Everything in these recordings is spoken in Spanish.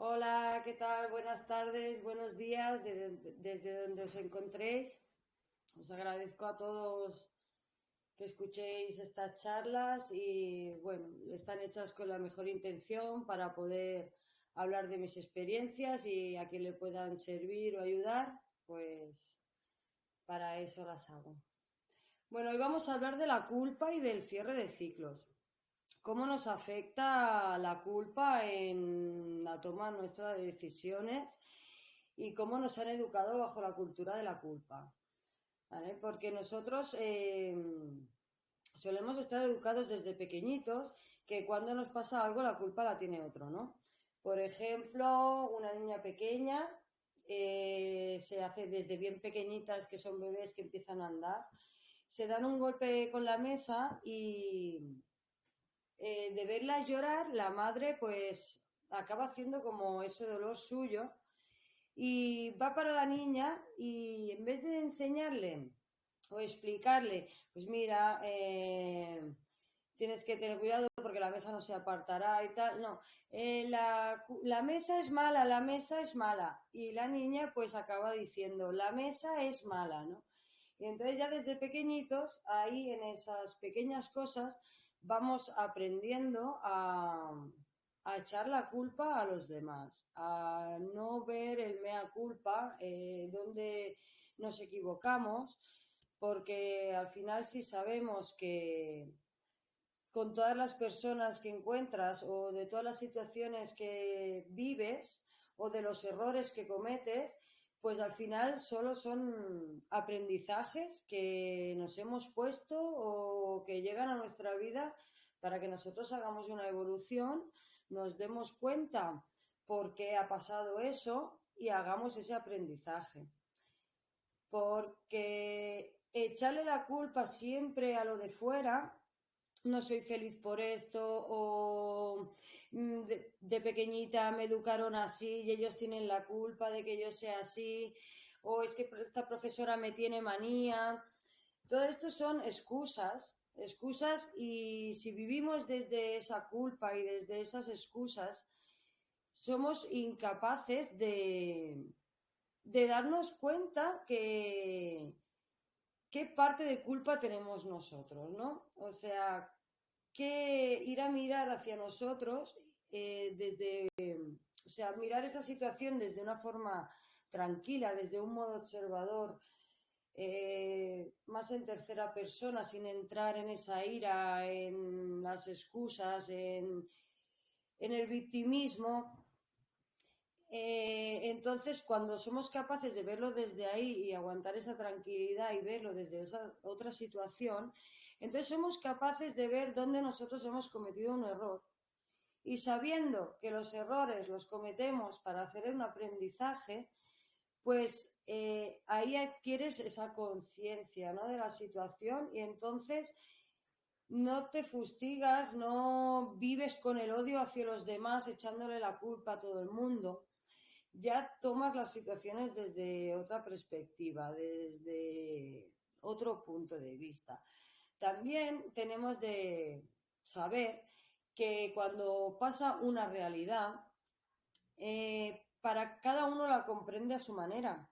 Hola, ¿qué tal? Buenas tardes, buenos días, desde donde os encontréis. Os agradezco a todos que escuchéis estas charlas y bueno, están hechas con la mejor intención para poder hablar de mis experiencias y a quien le puedan servir o ayudar, pues para eso las hago. Bueno, hoy vamos a hablar de la culpa y del cierre de ciclos. ¿Cómo nos afecta la culpa en la toma nuestra de decisiones y cómo nos han educado bajo la cultura de la culpa? ¿Vale? Porque nosotros solemos estar educados desde pequeñitos que cuando nos pasa algo la culpa la tiene otro, ¿no? Por ejemplo, una niña pequeña se hace desde bien pequeñitas, que son bebés que empiezan a andar, se dan un golpe con la mesa y de verla llorar, la madre pues acaba haciendo como ese dolor suyo y va para la niña y en vez de enseñarle o explicarle, pues mira, tienes que tener cuidado porque la mesa no se apartará y tal, no, la mesa es mala, la mesa es mala y la niña pues acaba diciendo, la mesa es mala, ¿no? Y entonces ya desde pequeñitos, ahí en esas pequeñas cosas, vamos aprendiendo a echar la culpa a los demás, a no ver el mea culpa, donde nos equivocamos, porque al final si sabemos que con todas las personas que encuentras o de todas las situaciones que vives o de los errores que cometes, pues al final solo son aprendizajes que nos hemos puesto o que llegan a nuestra vida para que nosotros hagamos una evolución, nos demos cuenta por qué ha pasado eso y hagamos ese aprendizaje. Porque echarle la culpa siempre a lo de fuera, no soy feliz por esto, o de pequeñita me educaron así y ellos tienen la culpa de que yo sea así, o es que esta profesora me tiene manía. Todo esto son excusas, excusas y si vivimos desde esa culpa y desde esas excusas, somos incapaces de darnos cuenta que qué parte de culpa tenemos nosotros, ¿no? O sea, que ir a mirar hacia nosotros o sea, mirar esa situación desde una forma tranquila, desde un modo observador, más en tercera persona, sin entrar en esa ira, en las excusas, en el victimismo. Entonces, cuando somos capaces de verlo desde ahí y aguantar esa tranquilidad y verlo desde esa otra situación, entonces somos capaces de ver dónde nosotros hemos cometido un error. Y sabiendo que los errores los cometemos para hacer un aprendizaje, pues ahí adquieres esa conciencia, ¿no?, de la situación y entonces no te fustigas, no vives con el odio hacia los demás echándole la culpa a todo el mundo, ya tomas las situaciones desde otra perspectiva, desde otro punto de vista. También tenemos de saber que cuando pasa una realidad, para cada uno la comprende a su manera.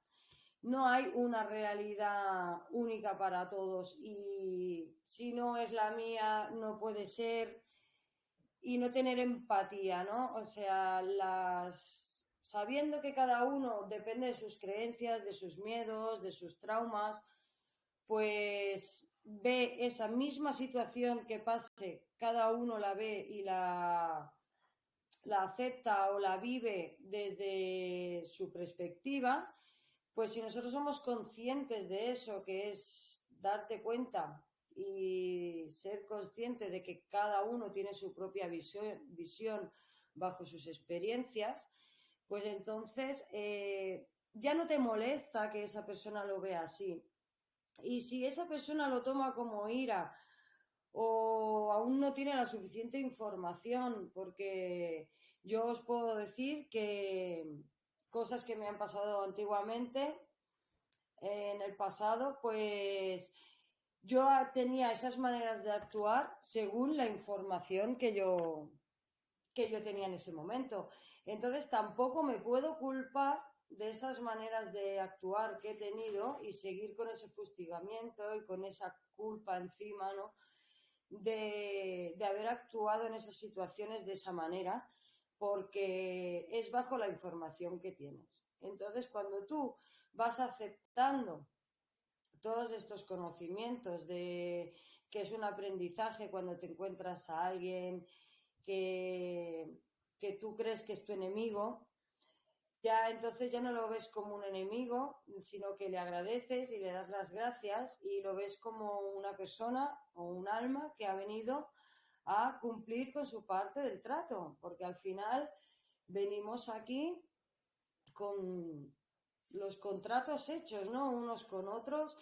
No hay una realidad única para todos y si no es la mía no puede ser y no tener empatía, ¿no? O sea, sabiendo que cada uno depende de sus creencias, de sus miedos, de sus traumas, pues ve esa misma situación que pase, cada uno la ve y la acepta o la vive desde su perspectiva, pues si nosotros somos conscientes de eso, que es darte cuenta y ser consciente de que cada uno tiene su propia visión bajo sus experiencias, pues entonces ya no te molesta que esa persona lo vea así. Y si esa persona lo toma como ira o aún no tiene la suficiente información, porque yo os puedo decir que cosas que me han pasado antiguamente, en el pasado, pues yo tenía esas maneras de actuar según la información que yo tenía en ese momento. Entonces tampoco me puedo culpar de esas maneras de actuar que he tenido y seguir con ese fustigamiento y con esa culpa encima, ¿no? De haber actuado en esas situaciones de esa manera, porque es bajo la información que tienes. Entonces, cuando tú vas aceptando todos estos conocimientos de que es un aprendizaje cuando te encuentras a alguien que, que tú crees que es tu enemigo, ya entonces ya no lo ves como un enemigo, sino que le agradeces y le das las gracias y lo ves como una persona o un alma que ha venido a cumplir con su parte del trato, porque al final venimos aquí con los contratos hechos, ¿no? Unos con otros.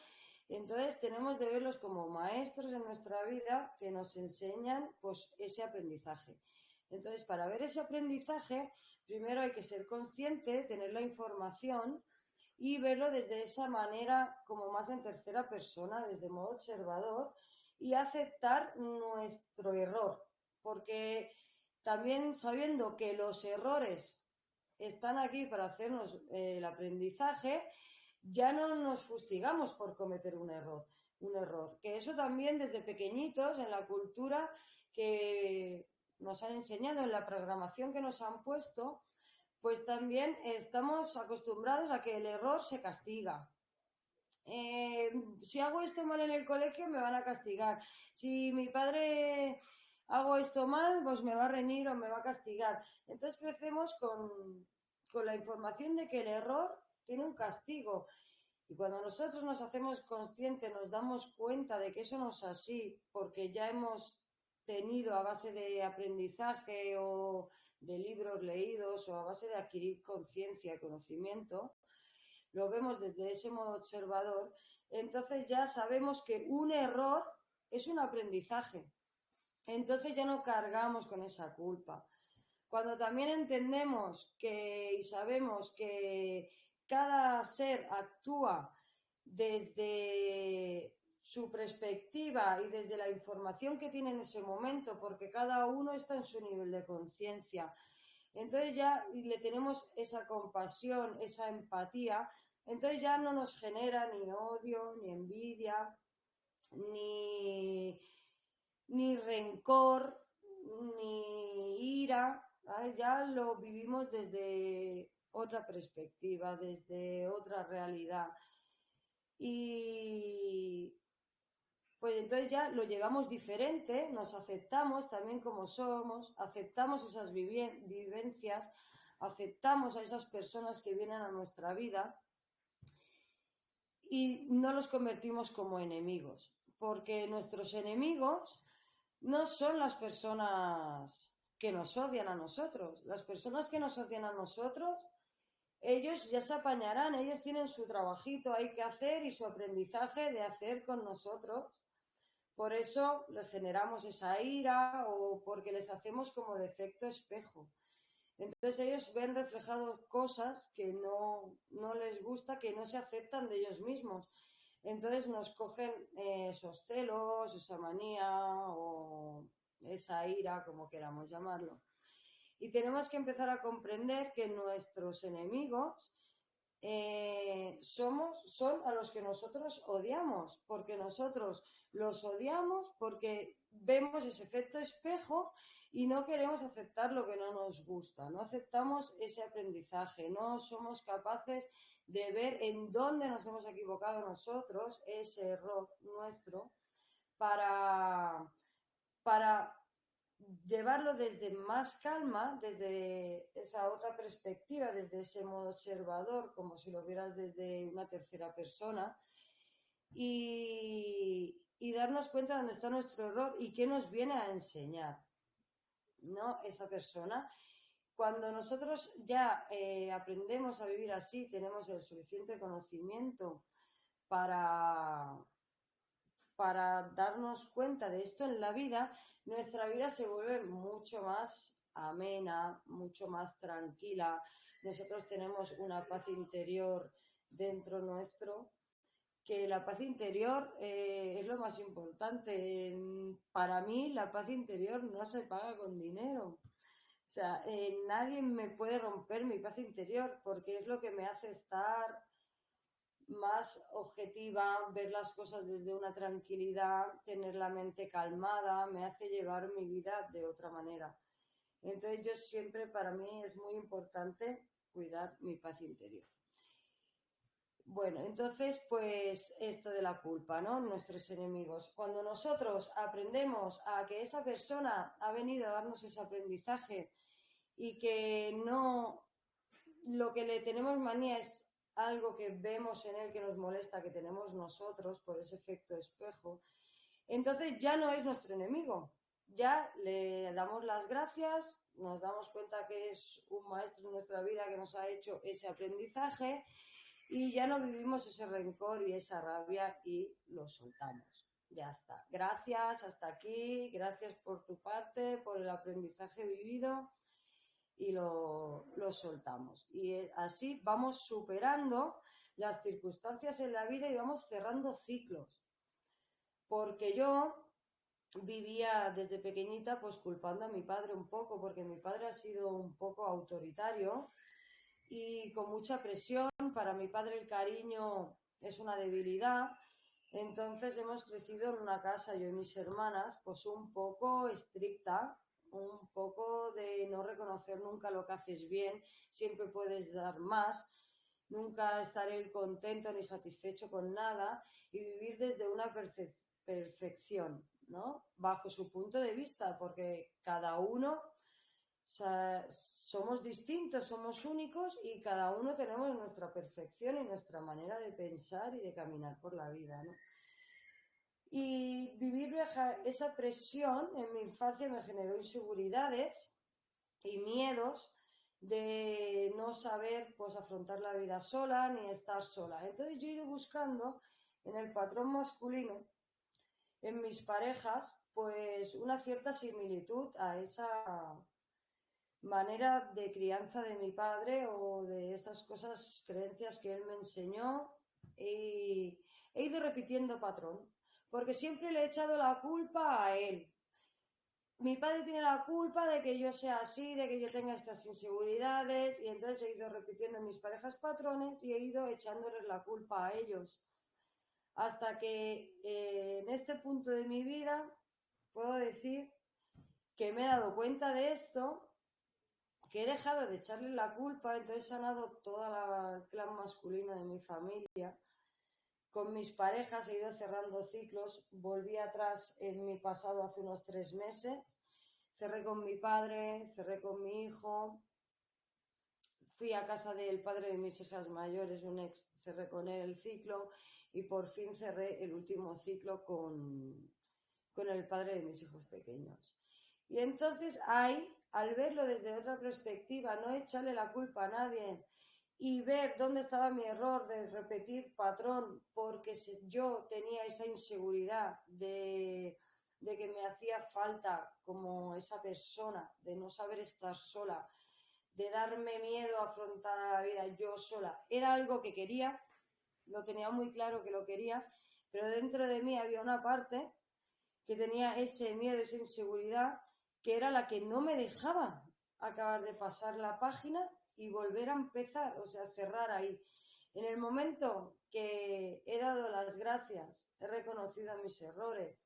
Entonces tenemos de verlos como maestros en nuestra vida que nos enseñan pues ese aprendizaje. Entonces, para ver ese aprendizaje, primero hay que ser consciente, tener la información y verlo desde esa manera como más en tercera persona, desde modo observador y aceptar nuestro error, porque también sabiendo que los errores están aquí para hacernos el aprendizaje, ya no nos fustigamos por cometer un error. Que eso también desde pequeñitos en la cultura que nos han enseñado, en la programación que nos han puesto, pues también estamos acostumbrados a que el error se castiga. Si hago esto mal en el colegio me van a castigar. Si mi padre hago esto mal, pues me va a reñir o me va a castigar. Entonces crecemos con la información de que el error tiene un castigo. Y cuando nosotros nos hacemos conscientes, nos damos cuenta de que eso no es así, porque ya hemos tenido a base de aprendizaje o de libros leídos o a base de adquirir conciencia y conocimiento, lo vemos desde ese modo observador, entonces ya sabemos que un error es un aprendizaje. Entonces ya no cargamos con esa culpa. Cuando también entendemos que y sabemos que cada ser actúa desde su perspectiva y desde la información que tiene en ese momento, porque cada uno está en su nivel de conciencia. Entonces ya le tenemos esa compasión, esa empatía, entonces ya no nos genera ni odio, ni envidia, ni, ni rencor, ni ira, ¿sabes? Ya lo vivimos desde otra perspectiva, desde otra realidad. Y pues entonces ya lo llevamos diferente, nos aceptamos también como somos, aceptamos esas vivencias, aceptamos a esas personas que vienen a nuestra vida y no los convertimos como enemigos, porque nuestros enemigos no son las personas que nos odian a nosotros. Las personas que nos odian a nosotros, ellos ya se apañarán, ellos tienen su trabajito ahí que hacer y su aprendizaje de hacer con nosotros. Por eso les generamos esa ira o porque les hacemos como de efecto espejo. Entonces ellos ven reflejados cosas que no les gusta, que no se aceptan de ellos mismos. Entonces nos cogen esos celos, esa manía o esa ira, como queramos llamarlo. Y tenemos que empezar a comprender que nuestros enemigos son a los que nosotros odiamos, porque nosotros los odiamos porque vemos ese efecto espejo y no queremos aceptar lo que no nos gusta, no aceptamos ese aprendizaje, no somos capaces de ver en dónde nos hemos equivocado nosotros, ese error nuestro, para llevarlo desde más calma, desde esa otra perspectiva, desde ese modo observador, como si lo vieras desde una tercera persona, y darnos cuenta de dónde está nuestro error y qué nos viene a enseñar, ¿no? Esa persona. Cuando nosotros ya aprendemos a vivir así, tenemos el suficiente conocimiento para, para darnos cuenta de esto en la vida, nuestra vida se vuelve mucho más amena, mucho más tranquila. Nosotros tenemos una paz interior dentro nuestro, que la paz interior es lo más importante. Para mí la paz interior no se paga con dinero, sea, nadie me puede romper mi paz interior porque es lo que me hace estar más objetiva, ver las cosas desde una tranquilidad, tener la mente calmada, me hace llevar mi vida de otra manera. Entonces yo siempre, para mí es muy importante cuidar mi paz interior. Bueno, entonces, pues esto de la culpa, ¿no? Nuestros enemigos. Cuando nosotros aprendemos a que esa persona ha venido a darnos ese aprendizaje y que no, lo que le tenemos manía es algo que vemos en él que nos molesta, que tenemos nosotros por ese efecto espejo, entonces ya no es nuestro enemigo. Ya le damos las gracias, nos damos cuenta que es un maestro en nuestra vida que nos ha hecho ese aprendizaje y ya no vivimos ese rencor y esa rabia y lo soltamos. Ya está. Gracias, hasta aquí. Gracias por tu parte, por el aprendizaje vivido y lo soltamos. Y así vamos superando las circunstancias en la vida y vamos cerrando ciclos. Porque yo vivía desde pequeñita pues culpando a mi padre un poco, porque mi padre ha sido un poco autoritario y con mucha presión. Para mi padre el cariño es una debilidad. Entonces hemos crecido en una casa, yo y mis hermanas, pues un poco estricta, un poco de no reconocer nunca lo que haces bien, siempre puedes dar más, nunca estar él contento ni satisfecho con nada y vivir desde una perfección, ¿no? Bajo su punto de vista, porque cada uno, o sea, somos distintos, somos únicos y cada uno tenemos nuestra perfección y nuestra manera de pensar y de caminar por la vida, ¿no? Y vivir esa presión en mi infancia me generó inseguridades y miedos de no saber pues afrontar la vida sola ni estar sola. Entonces yo he ido buscando en el patrón masculino, en mis parejas, pues una cierta similitud a esa manera de crianza de mi padre o de esas cosas, creencias que él me enseñó y he ido repitiendo patrón, porque siempre le he echado la culpa a él. Mi padre tiene la culpa de que yo sea así, de que yo tenga estas inseguridades y entonces he ido repitiendo en mis parejas patrones y he ido echándoles la culpa a ellos. Hasta que en este punto de mi vida puedo decir que me he dado cuenta de esto, que he dejado de echarle la culpa, entonces he sanado toda la clan masculina de mi familia. Con mis parejas he ido cerrando ciclos, volví atrás en mi pasado hace unos 3 meses, cerré con mi padre, cerré con mi hijo, fui a casa del padre de mis hijas mayores, un ex, cerré con él el ciclo y por fin cerré el último ciclo con el padre de mis hijos pequeños. Y entonces ahí, al verlo desde otra perspectiva, no echarle la culpa a nadie y ver dónde estaba mi error de repetir patrón, porque yo tenía esa inseguridad de que me hacía falta como esa persona, de no saber estar sola, de darme miedo a afrontar la vida yo sola. Era algo que quería, lo tenía muy claro que lo quería, pero dentro de mí había una parte que tenía ese miedo, esa inseguridad, que era la que no me dejaba acabar de pasar la página y volver a empezar, o sea, cerrar ahí. En el momento que he dado las gracias, he reconocido mis errores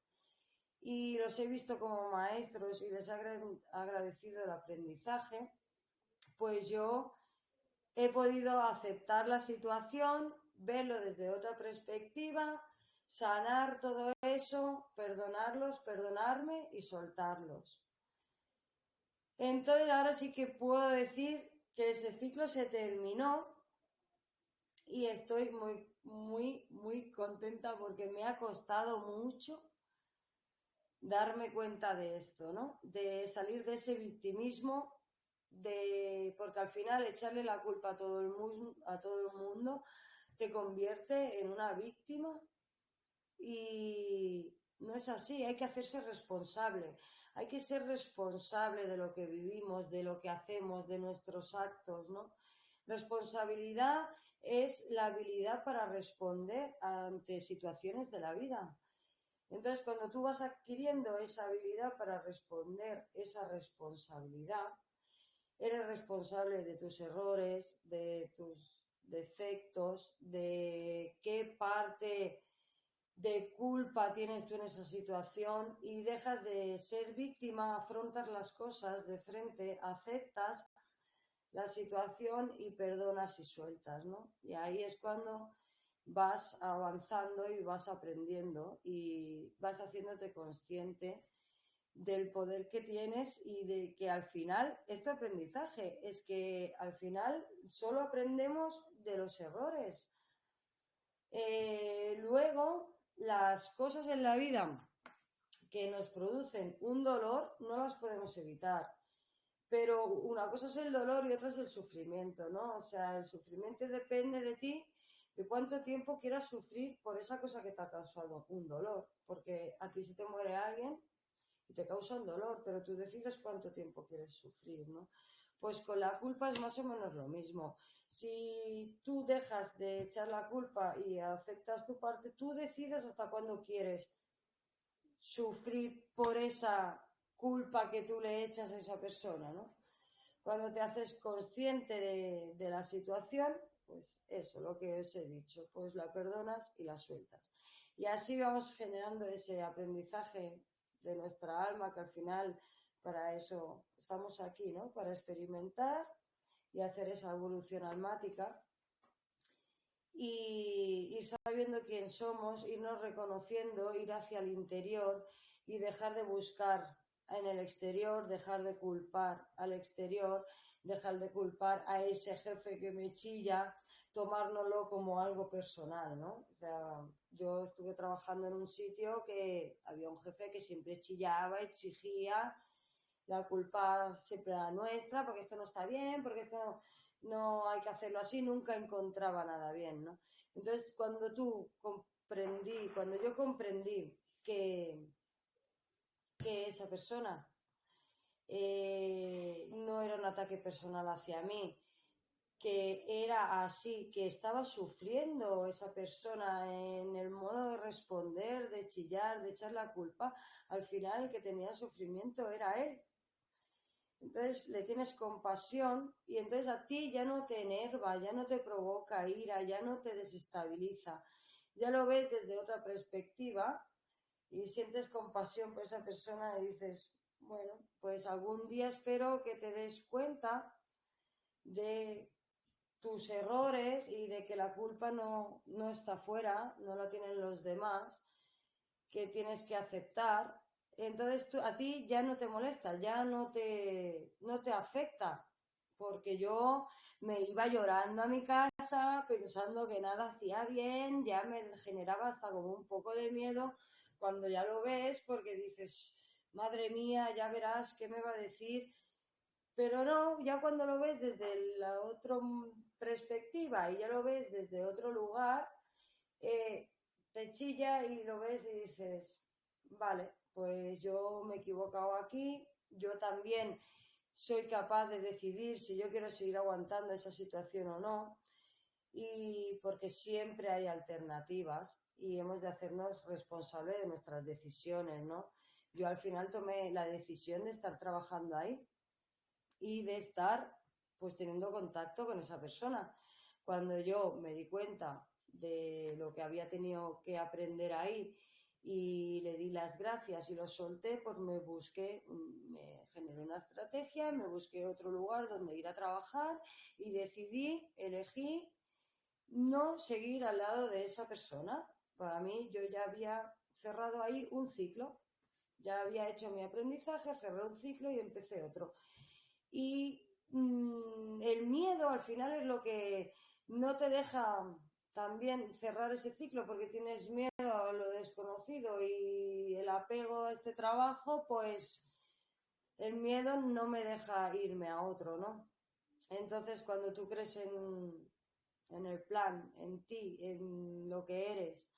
y los he visto como maestros y les he agradecido el aprendizaje, pues yo he podido aceptar la situación, verlo desde otra perspectiva, sanar todo eso, perdonarlos, perdonarme y soltarlos. Entonces ahora sí que puedo decir que ese ciclo se terminó y estoy muy, muy, muy contenta porque me ha costado mucho darme cuenta de esto, ¿no? De salir de ese victimismo, porque al final echarle la culpa a todo el mundo te convierte en una víctima y no es así, hay que hacerse responsable, hay que ser responsable de lo que vivimos, de lo que hacemos, de nuestros actos, ¿no? Responsabilidad es la habilidad para responder ante situaciones de la vida. Entonces, cuando tú vas adquiriendo esa habilidad para responder, esa responsabilidad, eres responsable de tus errores, de tus defectos, de qué parte de culpa tienes tú en esa situación y dejas de ser víctima, afrontas las cosas de frente, aceptas la situación y perdonas y sueltas, ¿no? Y ahí es cuando vas avanzando y vas aprendiendo y vas haciéndote consciente del poder que tienes y de que al final es tu aprendizaje, es que al final solo aprendemos de los errores. Luego, las cosas en la vida que nos producen un dolor no las podemos evitar. Pero una cosa es el dolor y otra es el sufrimiento, ¿no? O sea, el sufrimiento depende de ti, de cuánto tiempo quieras sufrir por esa cosa que te ha causado un dolor. Porque a ti se te muere alguien y te causa un dolor, pero tú decides cuánto tiempo quieres sufrir, ¿no? Pues con la culpa es más o menos lo mismo. Si tú dejas de echar la culpa y aceptas tu parte, tú decides hasta cuándo quieres sufrir por esa culpa que tú le echas a esa persona, ¿no? Cuando te haces consciente de la situación, pues eso, lo que os he dicho, pues la perdonas y la sueltas. Y así vamos generando ese aprendizaje de nuestra alma, que al final para eso estamos aquí, ¿no? Para experimentar y hacer esa evolución almática y ir sabiendo quién somos, irnos reconociendo, ir hacia el interior y dejar de buscar en el exterior, dejar de culpar al exterior, dejar de culpar a ese jefe que me chilla, tomárnoslo como algo personal, ¿no? O sea, yo estuve trabajando en un sitio que había un jefe que siempre chillaba, exigía, la culpa siempre era nuestra, porque esto no está bien, porque esto no hay que hacerlo así, nunca encontraba nada bien, ¿no? Entonces, cuando yo comprendí que esa persona no era un ataque personal hacia mí, que era así, que estaba sufriendo esa persona en el modo de responder, de chillar, de echar la culpa, al final el que tenía sufrimiento era él. Entonces le tienes compasión y entonces a ti ya no te enerva, ya no te provoca ira, ya no te desestabiliza. Ya lo ves desde otra perspectiva y sientes compasión por esa persona y dices, bueno, pues algún día espero que te des cuenta de tus errores y de que la culpa no está fuera, no la tienen los demás, que tienes que aceptar. Entonces a ti ya no te molesta, ya no te afecta, porque yo me iba llorando a mi casa pensando que nada hacía bien, ya me generaba hasta como un poco de miedo cuando ya lo ves, porque dices, madre mía, ya verás qué me va a decir. Pero no, ya cuando lo ves desde la otra perspectiva y ya lo ves desde otro lugar, eh, te chilla y lo ves y dices, vale, pues yo me he equivocado aquí, yo también soy capaz de decidir si yo quiero seguir aguantando esa situación o no, y porque siempre hay alternativas y hemos de hacernos responsables de nuestras decisiones, ¿no? Yo al final tomé la decisión de estar trabajando ahí y de estar pues teniendo contacto con esa persona. Cuando yo me di cuenta de lo que había tenido que aprender ahí y le di las gracias y lo solté, pues me generé una estrategia, me busqué otro lugar donde ir a trabajar y elegí no seguir al lado de esa persona. Para mí yo ya había cerrado ahí un ciclo, ya había hecho mi aprendizaje, cerré un ciclo y empecé otro. Y el miedo al final es lo que no te deja también cerrar ese ciclo porque tienes miedo a lo desconocido y el apego a este trabajo, pues el miedo no me deja irme a otro, ¿no? Entonces cuando tú crees en el plan, en ti, en lo que eres,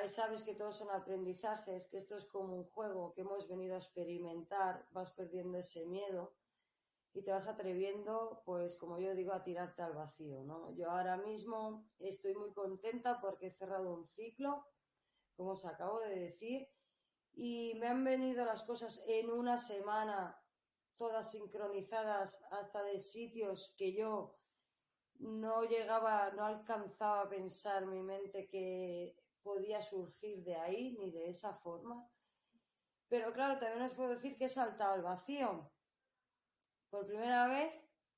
sabes que todos son aprendizajes, que esto es como un juego que hemos venido a experimentar, vas perdiendo ese miedo y te vas atreviendo, pues como yo digo, a tirarte al vacío, ¿no? Yo ahora mismo estoy muy contenta porque he cerrado un ciclo, como os acabo de decir, y me han venido las cosas en una semana todas sincronizadas hasta de sitios que yo no llegaba, no alcanzaba a pensar mi mente que podía surgir de ahí ni de esa forma. Pero claro, también os puedo decir que he saltado al vacío. Por primera vez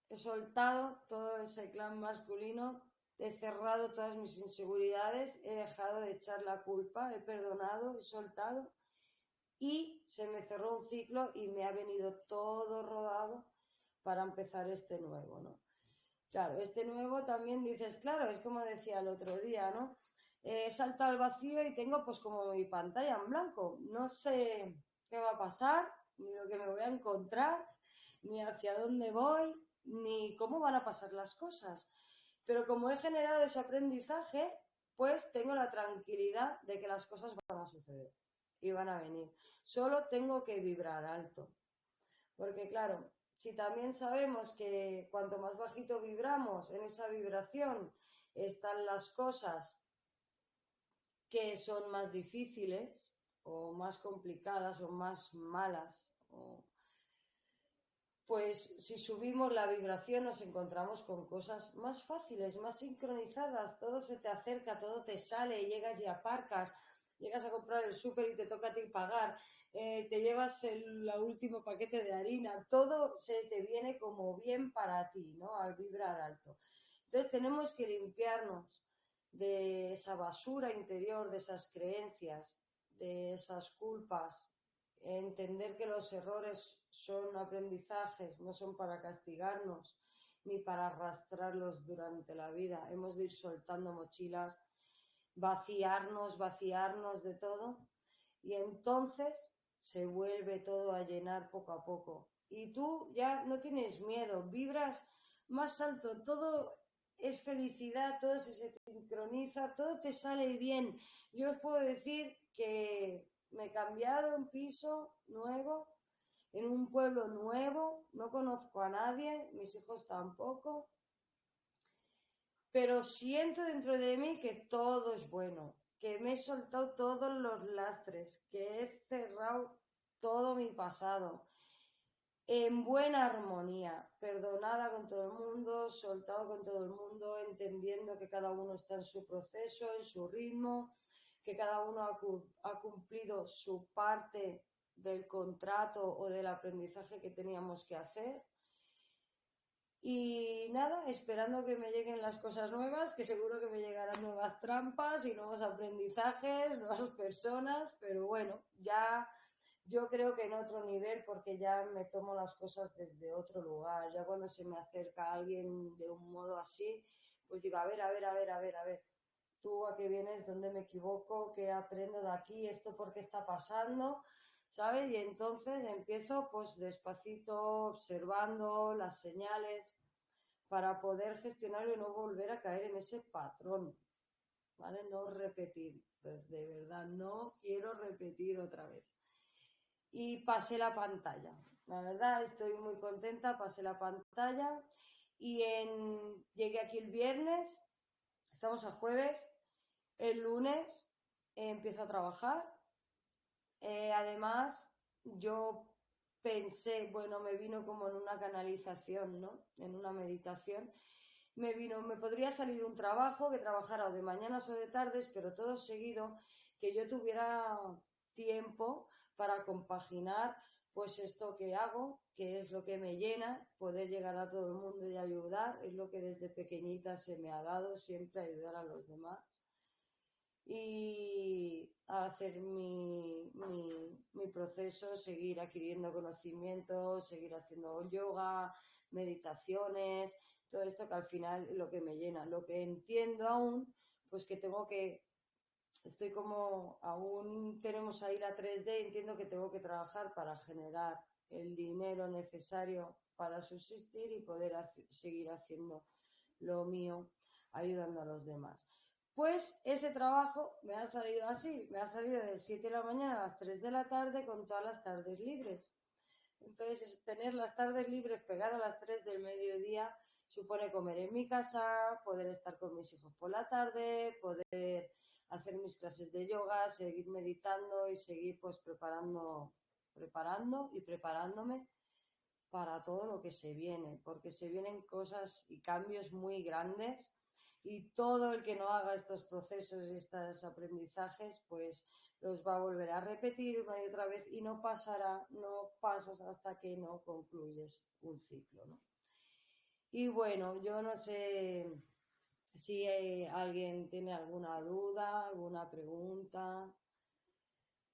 he soltado todo ese clan masculino, he cerrado todas mis inseguridades, he dejado de echar la culpa, he perdonado, he soltado y se me cerró un ciclo y me ha venido todo rodado para empezar este nuevo, ¿no? Claro, este nuevo también dices, claro, es como decía el otro día, ¿no? He saltado al vacío y tengo pues como mi pantalla en blanco. No sé qué va a pasar, ni lo que me voy a encontrar, ni hacia dónde voy, ni cómo van a pasar las cosas. Pero como he generado ese aprendizaje, pues tengo la tranquilidad de que las cosas van a suceder y van a venir. Solo tengo que vibrar alto. Porque claro, si también sabemos que cuanto más bajito vibramos, en esa vibración están las cosas que son más difíciles o más complicadas o más malas, pues si subimos la vibración nos encontramos con cosas más fáciles, más sincronizadas, todo se te acerca, todo te sale, llegas y aparcas, llegas a comprar el súper y te toca a ti pagar, te llevas el último paquete de harina, todo se te viene como bien para ti, ¿no? Al vibrar alto. Entonces tenemos que limpiarnos de esa basura interior, de esas creencias, de esas culpas, entender que los errores son aprendizajes, no son para castigarnos ni para arrastrarlos durante la vida. Hemos de ir soltando mochilas, vaciarnos de todo y entonces se vuelve todo a llenar poco a poco. Y tú ya no tienes miedo, vibras más alto, todo es felicidad, todo se sincroniza, todo te sale bien. Yo os puedo decir que me he cambiado un piso nuevo, en un pueblo nuevo, no conozco a nadie, mis hijos tampoco, pero siento dentro de mí que todo es bueno, que me he soltado todos los lastres, que he cerrado todo mi pasado en buena armonía, perdonada con todo el mundo, soltado con todo el mundo, entendiendo que cada uno está en su proceso, en su ritmo, que cada uno ha cumplido su parte del contrato o del aprendizaje que teníamos que hacer. Y nada, esperando que me lleguen las cosas nuevas, que seguro que me llegarán nuevas trampas y nuevos aprendizajes, nuevas personas, pero bueno, ya yo creo que en otro nivel porque ya me tomo las cosas desde otro lugar. Ya cuando se me acerca alguien de un modo así, pues digo, a ver, tú a qué vienes, dónde me equivoco, qué aprendo de aquí, esto por qué está pasando, ¿sabes? Y entonces empiezo pues despacito observando las señales para poder gestionarlo y no volver a caer en ese patrón, ¿vale? No repetir, pues de verdad no quiero repetir otra vez. Y pasé la pantalla. La verdad, estoy muy contenta, pasé la pantalla llegué aquí el viernes, estamos a jueves, el lunes empiezo a trabajar. Además, yo pensé, bueno, me vino como en una canalización, ¿no? En una meditación. Me podría salir un trabajo que trabajara o de mañanas o de tardes, pero todo seguido, que yo tuviera tiempo para compaginar pues esto que hago, que es lo que me llena, poder llegar a todo el mundo y ayudar, es lo que desde pequeñita se me ha dado, siempre ayudar a los demás y a hacer mi proceso, seguir adquiriendo conocimientos, seguir haciendo yoga, meditaciones, todo esto que al final es lo que me llena. Lo que entiendo aún, pues que estoy como, aún tenemos ahí la 3D, entiendo que tengo que trabajar para generar el dinero necesario para subsistir y poder seguir haciendo lo mío, ayudando a los demás. Pues ese trabajo me ha salido así, me ha salido de 7 de la mañana a las 3 de la tarde con todas las tardes libres. Entonces, tener las tardes libres pegar a las 3 del mediodía supone comer en mi casa, poder estar con mis hijos por la tarde, poder hacer mis clases de yoga, seguir meditando y seguir pues preparando y preparándome para todo lo que se viene, porque se vienen cosas y cambios muy grandes y todo el que no haga estos procesos y estos aprendizajes, pues los va a volver a repetir una y otra vez y no pasas hasta que no concluyes un ciclo, ¿no? Y bueno, yo no sé si alguien tiene alguna duda, alguna pregunta.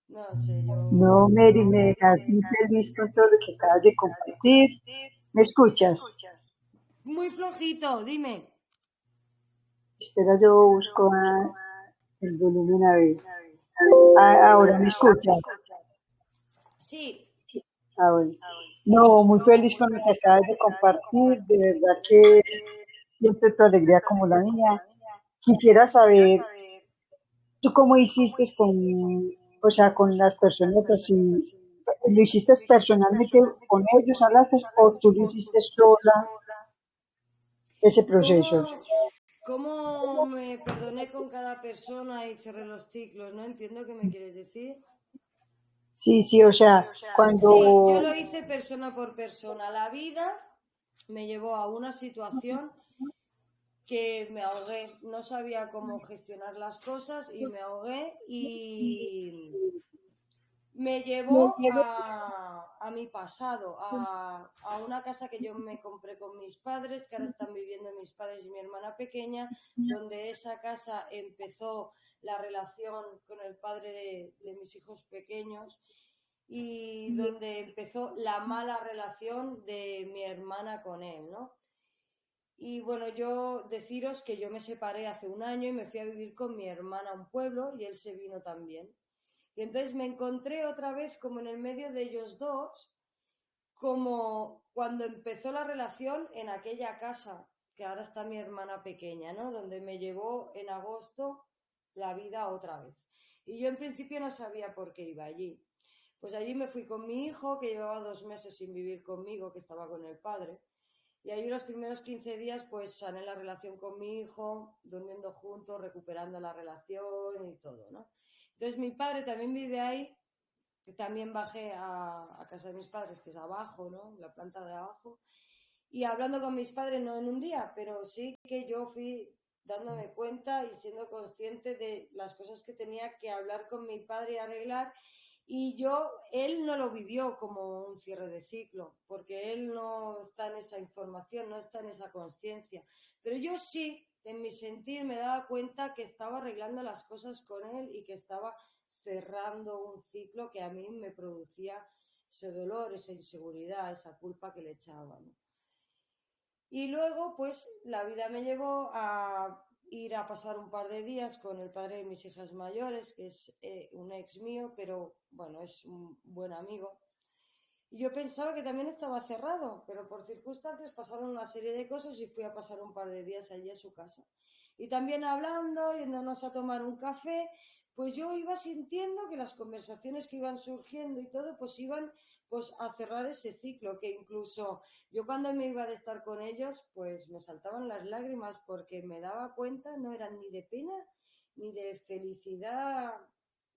No sé, No, yo... Mary, me dejas muy feliz con todo lo que acabas de compartir. ¿Me escuchas? Muy flojito, dime. Espera, yo busco el volumen a ver. Ahora me escuchas. Sí, Ah, bueno. No, muy feliz con lo que acabas de compartir. De verdad que es siempre tu alegría como la mía. Quisiera saber, ¿tú cómo hiciste o sea, con las personas así? ¿Lo hiciste personalmente con ellos, hablaste, o tú lo hiciste sola, ese proceso? ¿cómo me perdoné con cada persona y cerré los ciclos? No entiendo qué me quieres decir. Sí, sí, o sea, Sí, yo cuando, lo hice persona por persona. La vida me llevó a una situación que me ahogué. No sabía cómo gestionar las cosas y me ahogué y me llevó a mi pasado, a una casa que yo me compré con mis padres, que ahora están viviendo mis padres y mi hermana pequeña, donde esa casa empezó la relación con el padre de mis hijos pequeños y donde empezó la mala relación de mi hermana con él, ¿no? Y bueno, yo deciros que yo me separé hace un año y me fui a vivir con mi hermana a un pueblo y él se vino también. Y entonces me encontré otra vez como en el medio de ellos dos, como cuando empezó la relación en aquella casa, que ahora está mi hermana pequeña, ¿no? Donde me llevó en agosto la vida otra vez. Y yo en principio no sabía por qué iba allí. Pues allí me fui con mi hijo, que llevaba 2 meses sin vivir conmigo, que estaba con el padre. Y allí los primeros 15 días pues sané la relación con mi hijo, durmiendo juntos, recuperando la relación y todo, ¿no? Entonces mi padre también vive ahí, también bajé a casa de mis padres, que es abajo, ¿no? La planta de abajo. Y hablando con mis padres, no en un día, pero sí que yo fui dándome cuenta y siendo consciente de las cosas que tenía que hablar con mi padre y arreglar. Y él no lo vivió como un cierre de ciclo, porque él no está en esa información, no está en esa conciencia. Pero yo sí, en mi sentir, me daba cuenta que estaba arreglando las cosas con él y que estaba cerrando un ciclo que a mí me producía ese dolor, esa inseguridad, esa culpa que le echaba, ¿no? Y luego, pues, la vida me llevó a ir a pasar un par de días con el padre de mis hijas mayores, que es un ex mío, pero bueno, es un buen amigo. Y yo pensaba que también estaba cerrado, pero por circunstancias pasaron una serie de cosas y fui a pasar un par de días allí a su casa. Y también hablando, yéndonos a tomar un café, pues yo iba sintiendo que las conversaciones que iban surgiendo y todo, pues iban pues a cerrar ese ciclo, que incluso yo cuando me iba de estar con ellos, pues me saltaban las lágrimas porque me daba cuenta, no eran ni de pena ni de felicidad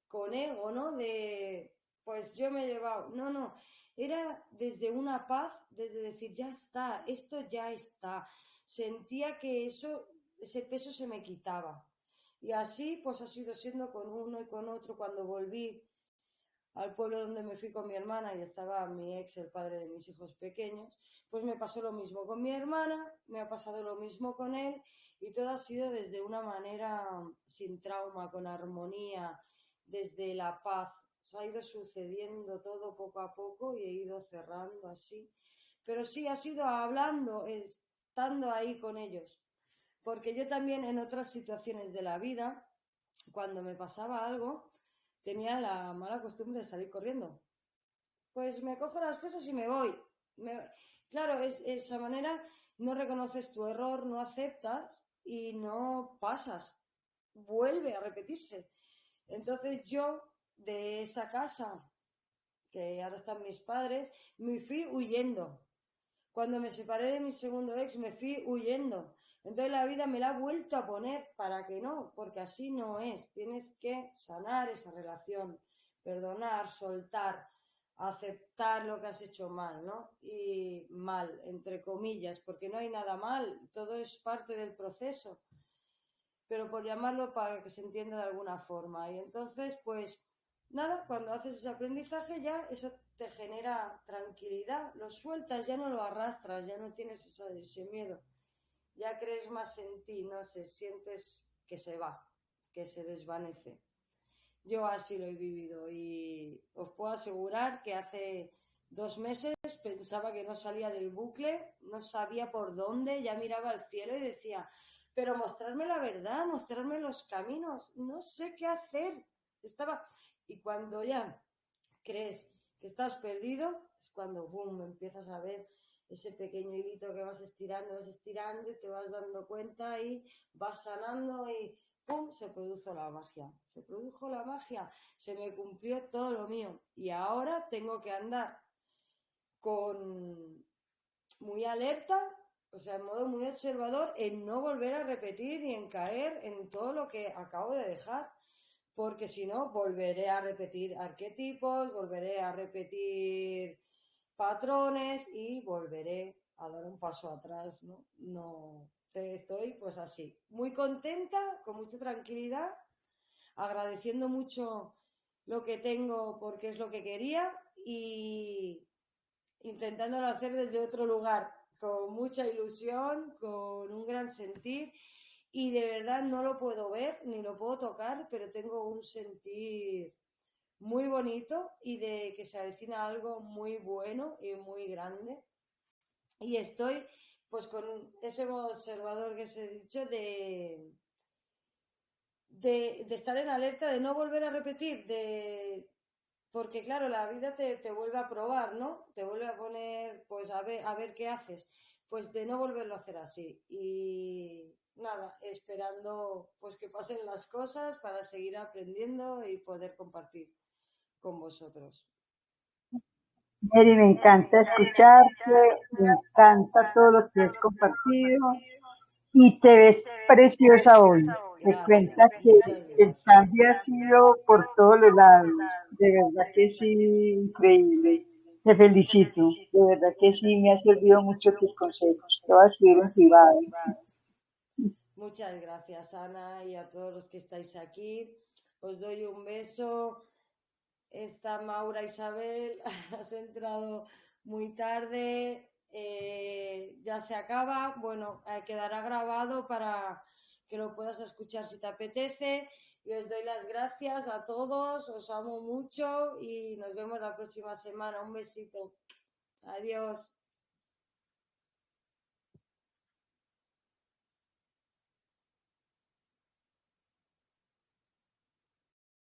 con ego, ¿no? De, pues yo me he llevado, no, no, era desde una paz, desde decir, ya está, esto ya está. Sentía que ese peso se me quitaba. Y así pues ha sido siendo con uno y con otro. Cuando volví al pueblo donde me fui con mi hermana y estaba mi ex, el padre de mis hijos pequeños, pues me pasó lo mismo con mi hermana, me ha pasado lo mismo con él y todo ha sido desde una manera sin trauma, con armonía, desde la paz. Se ha ido sucediendo todo poco a poco y he ido cerrando así. Pero sí, ha sido hablando, estando ahí con ellos. Porque yo también en otras situaciones de la vida, cuando me pasaba algo, tenía la mala costumbre de salir corriendo. Pues me cojo las cosas y me voy. Claro, esa manera no reconoces tu error, no aceptas y no pasas. Vuelve a repetirse. Entonces yo de esa casa, que ahora están mis padres, me fui huyendo. Cuando me separé de mi segundo ex me fui huyendo. Entonces la vida me la ha vuelto a poner para que no, porque así no es. Tienes que sanar esa relación, perdonar, soltar, aceptar lo que has hecho mal, ¿no? Y mal, entre comillas, porque no hay nada mal, todo es parte del proceso, pero por llamarlo para que se entienda de alguna forma. Y entonces, pues nada, cuando haces ese aprendizaje ya eso te genera tranquilidad, lo sueltas, ya no lo arrastras, ya no tienes ese miedo, ya crees más en ti, no sé, sientes que se va, que se desvanece. Yo así lo he vivido y os puedo asegurar que hace 2 meses pensaba que no salía del bucle, no sabía por dónde, ya miraba al cielo y decía, pero mostrarme la verdad, mostrarme los caminos, no sé qué hacer. Estaba... Y cuando ya crees que estás perdido, es cuando, boom, empiezas a ver ese pequeño hilito que vas estirando y te vas dando cuenta y vas sanando y ¡pum! Se produjo la magia. Se produjo la magia. Se me cumplió todo lo mío. Y ahora tengo que andar con muy alerta, o sea, en modo muy observador, en no volver a repetir y en caer en todo lo que acabo de dejar. Porque si no, volveré a repetir arquetipos, volveré a repetir patrones y volveré a dar un paso atrás, ¿no? No, estoy pues así, muy contenta, con mucha tranquilidad, agradeciendo mucho lo que tengo porque es lo que quería y intentándolo hacer desde otro lugar, con mucha ilusión, con un gran sentir y de verdad no lo puedo ver ni lo puedo tocar, pero tengo un sentir muy bonito y de que se avecina algo muy bueno y muy grande. Y estoy pues con ese observador que os he dicho de estar en alerta, de no volver a repetir, porque claro, la vida te vuelve a probar, ¿no? Te vuelve a poner, pues a ver qué haces. Pues de no volverlo a hacer así. Y nada, esperando pues que pasen las cosas para seguir aprendiendo y poder compartir con vosotros. Mary, me encanta escucharte, me encanta todo lo que has compartido y te ves preciosa hoy. Me cuenta Gracias, que muchas el gracias. cambio ha sido por todos los lados. De verdad que sí, increíble. Te felicito. De verdad que sí, me ha servido mucho tus consejos. Te voy a escribir en privado. Muchas gracias, Ana, y a todos los que estáis aquí. Os doy un beso. Esta Maura Isabel, has entrado muy tarde, ya se acaba. Bueno, quedará grabado para que lo puedas escuchar si te apetece. Y os doy las gracias a todos, os amo mucho y nos vemos la próxima semana. Un besito. Adiós.